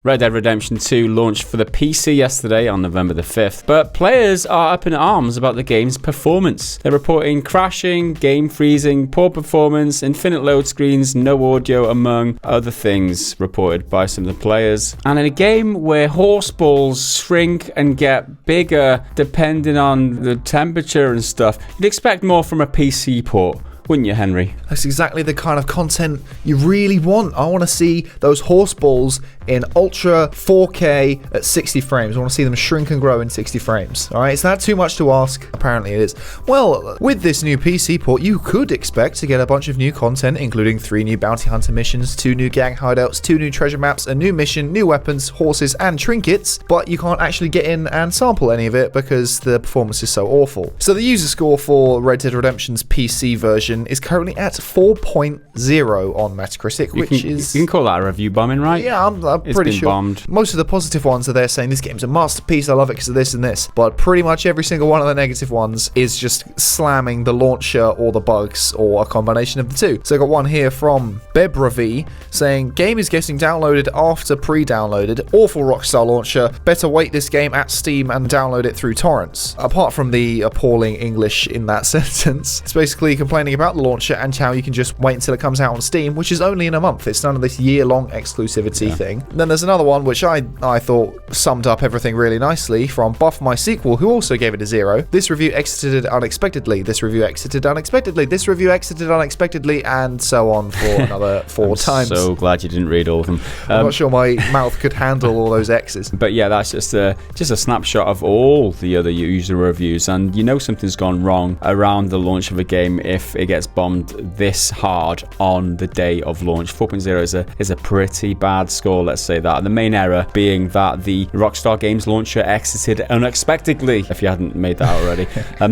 Red Dead Redemption 2 launched for the PC yesterday on November the 5th, but players are up in arms about the game's performance. They're reporting crashing, game freezing, poor performance, infinite load screens, no audio, among other things reported by some of the players. And in a game where horse balls shrink and get bigger depending on the temperature and stuff, you'd expect more from a PC port. Wouldn't you, Henry? That's exactly the kind of content you really want. I want to see those horse balls in ultra 4K at 60 frames. I want to see them shrink and grow in 60 frames. All right, is that too much to ask? Apparently it is. Well, with this new PC port, you could expect to get a bunch of new content, including 3 new bounty hunter missions, 2 new gang hideouts, 2 new treasure maps, a new mission, new weapons, horses, and trinkets, but you can't actually get in and sample any of it because the performance is so awful. So the user score for Red Dead Redemption's PC version is currently at 4.0 on Metacritic, You can call that a review bombing, right? Yeah, I'm pretty sure. Bombed. Most of the positive ones are there saying this game's a masterpiece, I love it because of this and this, but pretty much every single one of the negative ones is just slamming the launcher or the bugs or a combination of the two. So I got one here from Bebravi saying, game is getting downloaded after pre-downloaded, awful Rockstar launcher, better wait this game at Steam and download it through torrents. Apart from the appalling English in that sentence, it's basically complaining about the launcher and how you can just wait until it comes out on Steam, which is only in a month. It's none of this year-long exclusivity thing. And then there's another one which I thought summed up everything really nicely from Buff My Sequel, who also gave it a 0. This review exited unexpectedly. This review exited unexpectedly. This review exited unexpectedly, and so on for another 4 times. So glad you didn't read all of them. I'm not sure my mouth could handle all those X's. But yeah, that's just a snapshot of all the other user reviews, and you know something's gone wrong around the launch of a game if it gets bombed this hard on the day of launch. 4.0 is a pretty bad score, let's say that. And the main error being that the Rockstar Games launcher exited unexpectedly, if you hadn't made that already.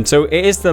So it is the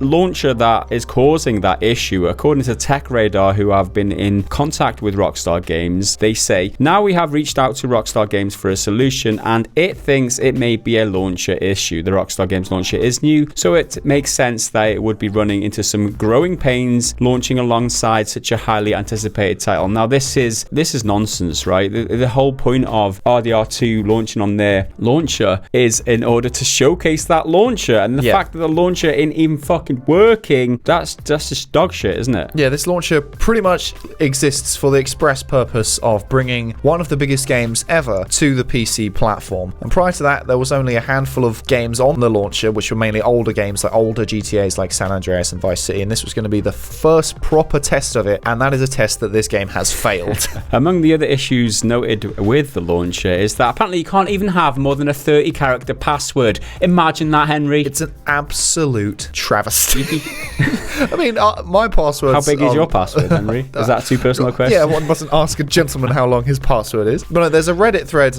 launcher that is causing that issue. According to Tech Radar, who have been in contact with Rockstar Games, they say, now we have reached out to Rockstar Games for a solution and it thinks it may be a launcher issue. The Rockstar Games launcher is new, so it makes sense that it would be running into some growing pains launching alongside such a highly anticipated title. Now this is nonsense, right? The whole point of RDR2 launching on their launcher is in order to showcase that launcher, and the fact that the launcher ain't even fucking working, that's just dog shit, isn't it? Yeah, this launcher pretty much exists for the express purpose of bringing one of the biggest games ever to the PC platform. And prior to that, there was only a handful of games on the launcher, which were mainly older games, like older GTAs like San Andreas and Vice City, and this was going to be the first proper test of it, and that is a test that this game has failed. Among the other issues noted with the launcher is that apparently you can't even have more than a 30-character password. Imagine that, Henry. It's an absolute travesty. I mean, my password. How big is your password, Henry? Is that too personal a question? Yeah, one mustn't ask a gentleman how long his password is. But no, there's a Reddit thread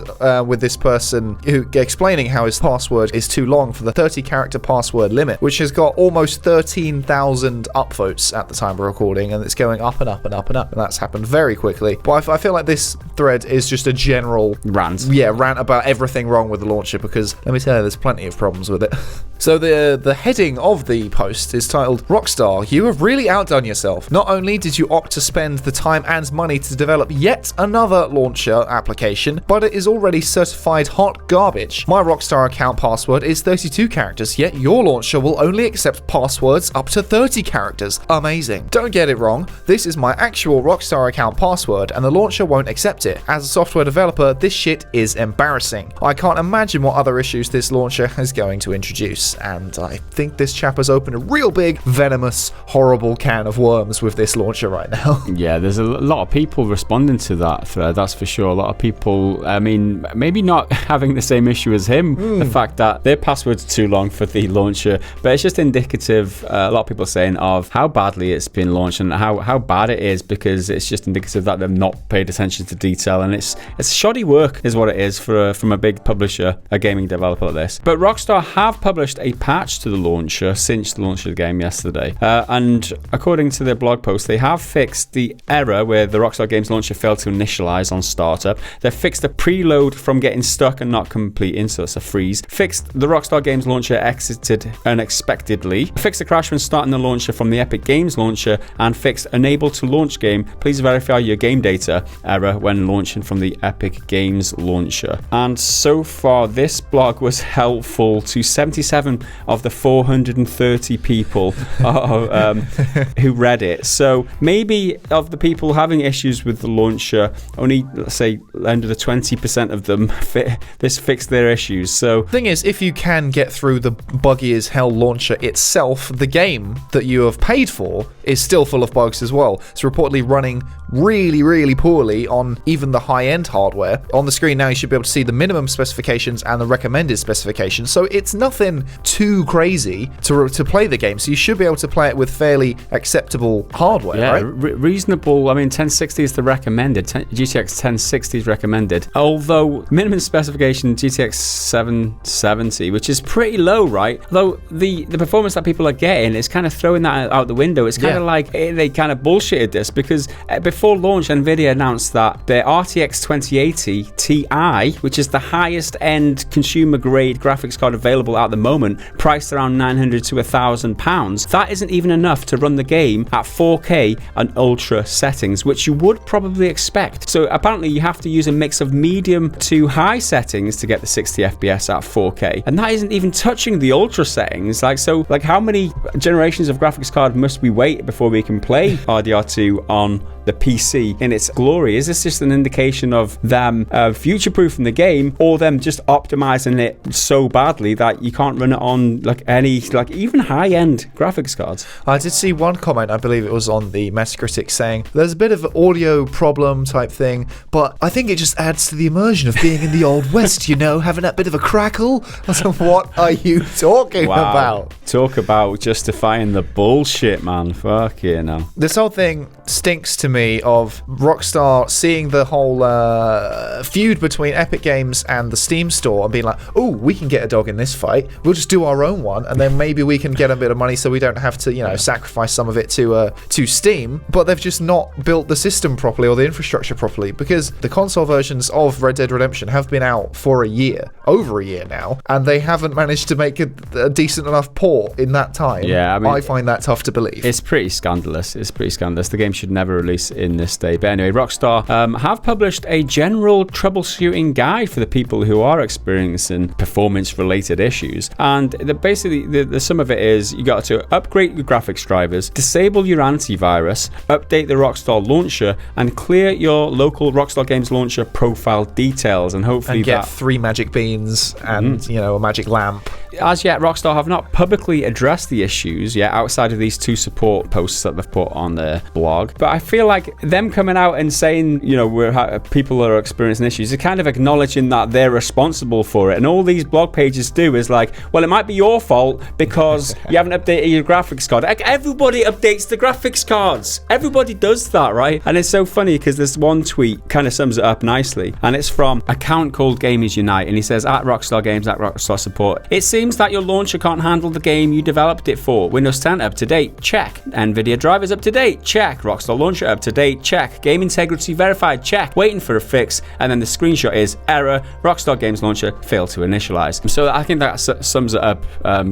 with this person who explaining how his password is too long for the 30-character password limit, which has got almost 13,000 upvotes at the time of recording, and it's going up and up and up and up, and that's happened very quickly. But I feel like this thread is just a general rant. Yeah, rant about everything wrong with the launcher, because let me tell you, there's plenty of problems with it. So the heading of the post is titled, Rockstar, you have really outdone yourself. Not only did you opt to spend the time and money to develop yet another launcher application, but it is already certified hot garbage. My Rockstar account password is 32 characters, yet your launcher will only accept passwords up to 30 characters. Amazing. Don't get it wrong, this is my actual Rockstar account password, and the launcher won't accept it. As a software developer, this shit is embarrassing. I can't imagine what other issues this launcher is going to introduce, and I think this chap has opened a real big, venomous, horrible can of worms with this launcher right now. Yeah, there's a lot of people responding to that thread, that's for sure. A lot of people, I mean, maybe not having the same issue as him, the fact that their password's too long for the launcher, but it's just indicative, a lot of people saying, of how badly it's been launched and how bad it is, because it's just indicative that they've not paid attention to detail, and it's shoddy work is what it is from a big publisher, a gaming developer like this. But Rockstar have published a patch to the launcher since the launch of the game yesterday, and according to their blog post, they have fixed the error where the Rockstar Games launcher failed to initialize on startup. They've fixed the preload from getting stuck and not completing, so it's a freeze. Fixed the Rockstar Games launcher exited unexpectedly. Fixed the crash when starting the launcher from the Epic Games launcher, and fixed unable to launch game, please verify your game data error when launching launching from the Epic Games launcher. And so far, this blog was helpful to 77 of the 430 people who read it. So maybe of the people having issues with the launcher, only, let's say, under the 20% of them fixed their issues. So the thing is, if you can get through the buggy as hell launcher itself, the game that you have paid for is still full of bugs as well. It's reportedly running really, really poorly on even the high-end hardware. On the screen now, you should be able to see the minimum specifications and the recommended specifications. So it's nothing too crazy to play the game. So you should be able to play it with fairly acceptable hardware, right? Reasonable. I mean, 1060 is the recommended. GTX 1060 is recommended. Although minimum specification GTX 770, which is pretty low, right? Though the performance that people are getting is kind of throwing that out the window. It's kind of like they kind of bullshitted this because before launch, Nvidia announced that their RTX 2080 Ti, which is the highest end consumer grade graphics card available at the moment, priced around £900 to £1,000. That isn't even enough to run the game at 4K and ultra settings, which you would probably expect. So apparently you have to use a mix of medium to high settings to get the 60 FPS at 4K, and that isn't even touching the ultra settings. Like how many generations of graphics card must we wait before we can play RDR2 on the PC in its glory? Is this just an indication of them future-proofing the game, or them just optimizing it so badly that you can't run it on even high-end graphics cards? I did see one comment, I believe it was on the Metacritic, saying there's a bit of an audio problem type thing, but I think it just adds to the immersion of being in the Old West, having that bit of a crackle. I was like, what are you talking about? Talk about justifying the bullshit, man. Fuck yeah, no. This whole thing stinks to me of Rockstar seeing the whole feud between Epic Games and the Steam store and being like, oh, we can get a dog in this fight. We'll just do our own one, and then maybe we can get a bit of money so we don't have to, sacrifice some of it to Steam. But they've just not built the system properly or the infrastructure properly, because the console versions of Red Dead Redemption have been out for over a year now, and they haven't managed to make a decent enough port in that time. Yeah, I mean, I find that tough to believe. It's pretty scandalous. The game should never release in this day. But anyway, Rockstar have published a general troubleshooting guide for the people who are experiencing performance-related issues. And basically, the sum of it is you got to upgrade your graphics drivers, disable your antivirus, update the Rockstar launcher, and clear your local Rockstar Games launcher profile details. And hopefully get 3 magic beans and a magic lamp. As yet, Rockstar have not publicly addressed the issues yet, outside of these 2 support posts that they've put on their blog. But I feel like them coming out and saying, people are experiencing issues, are kind of acknowledging that they're responsible for it. And all these blog pages do is like, well, it might be your fault because you haven't updated your graphics card. Like, everybody updates the graphics cards. Everybody does that, right? And it's so funny because this one tweet kind of sums it up nicely. And it's from an account called Gamers Unite. And he says, at Rockstar Games, at Rockstar Support, it seems that your launcher can't handle the game you developed it for. Windows 10 up to date, check. Nvidia drivers up to date, check. Rockstar launcher up to date, check. Game integrity verified, check. Waiting for a fix, and then the screenshot is error. Rockstar Games launcher failed to initialize. So I think that sums it up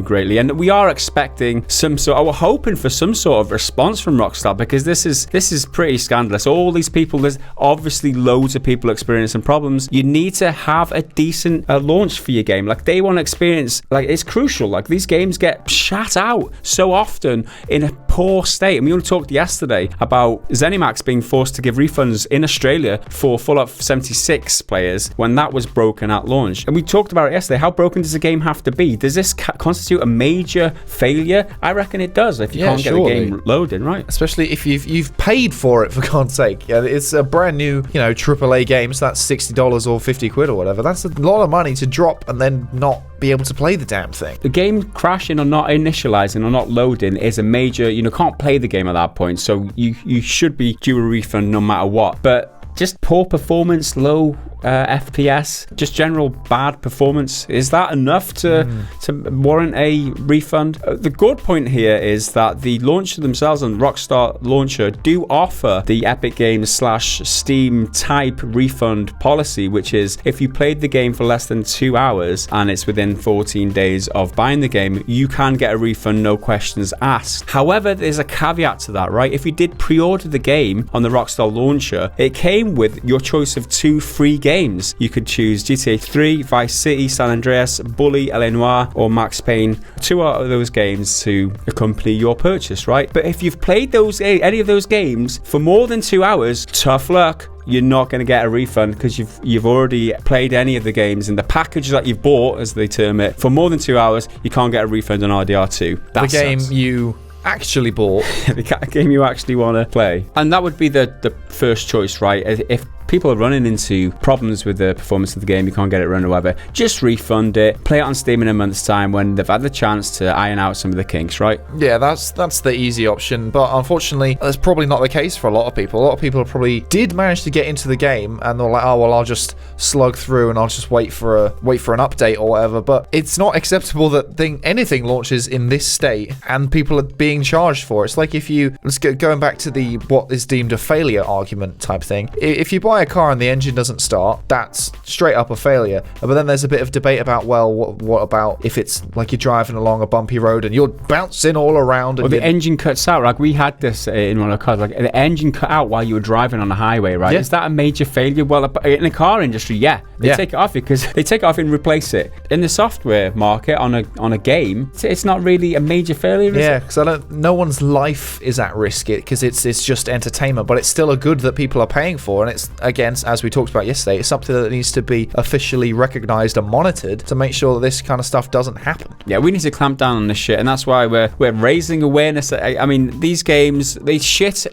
greatly, and we are expecting we're hoping for some sort of response from Rockstar, because this is pretty scandalous. All these people, there's obviously loads of people experiencing problems. You need to have a decent launch for your game. Like, day one experience, like, it's crucial. Like, these games get shat out so often in a poor state. And we only talked yesterday about ZeniMax being forced to give refunds in Australia for Fallout 76 players when that was broken at launch. And we talked about it yesterday. How broken does a game have to be? Does this constitute a major failure? I reckon it does, if you can't get the game loaded, right? Especially if you've paid for it, for God's sake. Yeah, it's a brand new, AAA game, so that's $60 or 50 quid or whatever. That's a lot of money to drop and then not be able to play the damn thing. The game crashing or not initializing or not loading is a major, can't play the game at that point, so you should be due a refund no matter what. But just poor performance, low FPS, just general bad performance. Is that enough to warrant a refund? The good point here is that the launcher themselves and Rockstar launcher do offer the Epic Games / Steam type refund policy, which is if you played the game for less than 2 hours and it's within 14 days of buying the game, you can get a refund, no questions asked. However, there's a caveat to that, right? If you did pre-order the game on the Rockstar launcher, it came with your choice of 2 free games. You could choose GTA 3, Vice City, San Andreas, Bully, L.A. Noire, or Max Payne. 2 out of those games to accompany your purchase, right? But if you've played any of those games for more than 2 hours, tough luck. You're not going to get a refund because you've already played any of the games in the package that you've bought, as they term it, for more than 2 hours. You can't get a refund on RDR2. The game you actually bought. The game you actually want to play. And that would be the first choice, right? If people are running into problems with the performance of the game, you can't get it run or whatever, just refund it, play it on Steam in a month's time when they've had the chance to iron out some of the kinks, right? Yeah, that's the easy option, but unfortunately that's probably not the case for a lot of people. A lot of people probably did manage to get into the game and they're like, oh well, I'll just slug through and I'll just wait for an update or whatever. But it's not acceptable that anything launches in this state and people are being charged for it. It's like if you, going back to the what is deemed a failure argument type thing, if you buy a car and the engine doesn't start, that's straight up a failure. But then there's a bit of debate about, well, what about if it's like you're driving along a bumpy road and you're bouncing all around and the engine cuts out. Like we had this in one of the cars, like the engine cut out while you were driving on the highway, right? Yeah. Is that a major failure? Well, in the car industry, yeah, they take it off because they take it off and replace it. In the software market on a game, it's not really a major failure, is it? Because no one's life is at risk because it's just entertainment, but it's still a good that people are paying for, and it's, again, as we talked about yesterday, it's something that needs to be officially recognized and monitored to make sure that this kind of stuff doesn't happen. Yeah, we need to clamp down on this shit, and that's why we're raising awareness. I mean, these games, they shit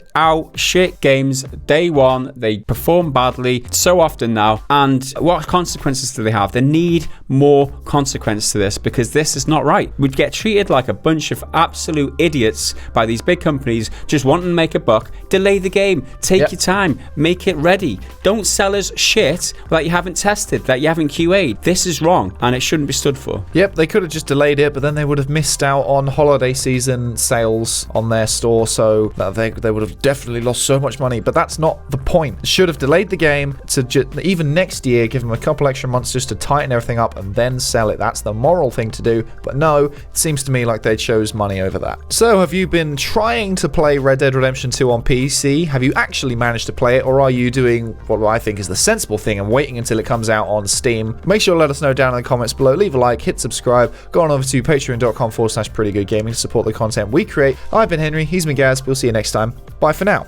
games day one. They perform badly so often now, and what consequences do they have? They need more consequence to this because this is not right. We'd get treated like a bunch of absolute idiots by these big companies just wanting to make a buck. Delay the game, take your time, make it ready. Don't sell us shit that you haven't tested, that you haven't QA'd. This is wrong and it shouldn't be stood for. Yep, they could have just delayed it, but then they would have missed out on holiday season sales on their store, so they would have definitely lost so much money. But that's not the point. Should have delayed the game to even next year, give them a couple extra months just to tighten everything up and then sell it. That's the moral thing to do. But no, it seems to me like they chose money over that. So have you been trying to play Red Dead Redemption 2 on PC? Have you actually managed to play it, or are you doing what I think is the sensible thing and waiting until it comes out on Steam? Make sure to let us know down in the comments below. Leave a like, hit subscribe, go on over to patreon.com/prettygoodgaming to support the content we create. I've been Henry, he's been Gaz. We'll see you next time. Bye for now.